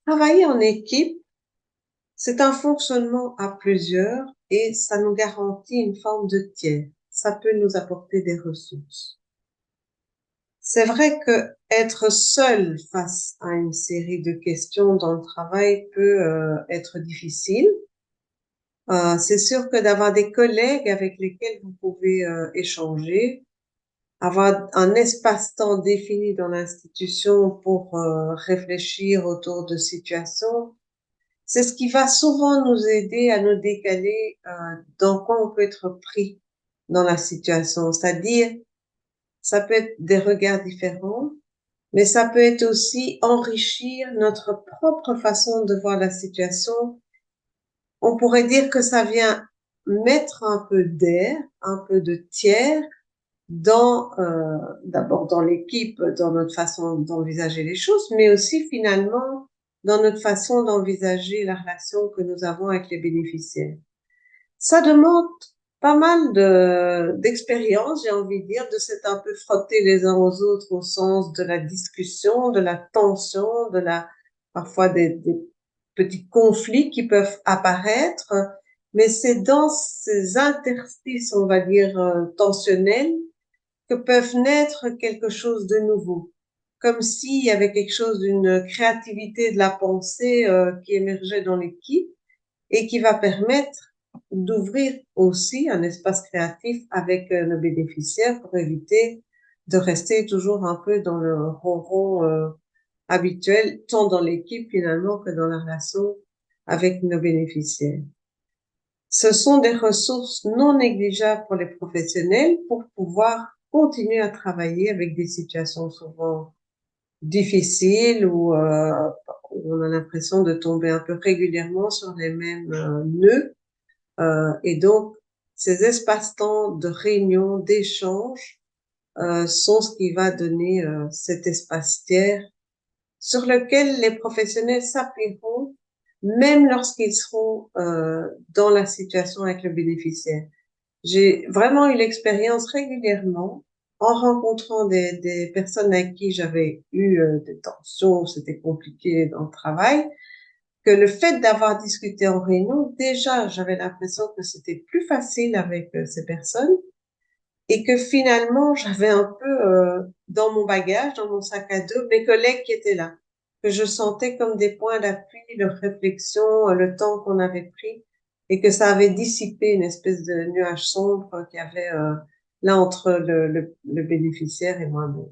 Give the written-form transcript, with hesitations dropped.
Travailler en équipe, c'est un fonctionnement à plusieurs et ça nous garantit une forme de tiers. Ça peut nous apporter des ressources. C'est vrai que être seul face à une série de questions dans le travail peut être difficile. C'est sûr que d'avoir des collègues avec lesquels vous pouvez échanger, avoir un espace-temps défini dans l'institution pour réfléchir autour de situations, c'est ce qui va souvent nous aider à nous décaler dans quoi on peut être pris dans la situation. C'est-à-dire, ça peut être des regards différents, mais ça peut être aussi enrichir notre propre façon de voir la situation. On pourrait dire que ça vient mettre un peu d'air, un peu de tiers d'abord dans l'équipe, dans notre façon d'envisager les choses, mais aussi finalement dans notre façon d'envisager la relation que nous avons avec les bénéficiaires. Ça demande pas mal d'expérience, j'ai envie de dire, de s'être un peu frotté les uns aux autres au sens de la discussion, de la tension, parfois des petits conflits qui peuvent apparaître, mais c'est dans ces interstices, on va dire, tensionnels que peuvent naître quelque chose de nouveau, comme s'il y avait quelque chose d'une créativité de la pensée qui émergeait dans l'équipe et qui va permettre d'ouvrir aussi un espace créatif avec nos bénéficiaires pour éviter de rester toujours un peu dans le ronron habituel, tant dans l'équipe finalement que dans la relation avec nos bénéficiaires. Ce sont des ressources non négligeables pour les professionnels pour pouvoir continuer à travailler avec des situations souvent difficiles où on a l'impression de tomber un peu régulièrement sur les mêmes nœuds. Et donc, ces espaces-temps de réunion, d'échange, sont ce qui va donner cet espace tiers sur lequel les professionnels s'appuieront même lorsqu'ils seront dans la situation avec le bénéficiaire. J'ai vraiment eu l'expérience régulièrement en rencontrant des personnes avec qui j'avais eu des tensions, c'était compliqué dans le travail, que le fait d'avoir discuté en réunion, déjà, j'avais l'impression que c'était plus facile avec ces personnes et que finalement, j'avais un peu dans mon bagage, dans mon sac à dos, mes collègues qui étaient là, que je sentais comme des points d'appui, leur réflexion, le temps qu'on avait pris et que ça avait dissipé une espèce de nuage sombre qu'il y avait là entre le bénéficiaire et moi-même.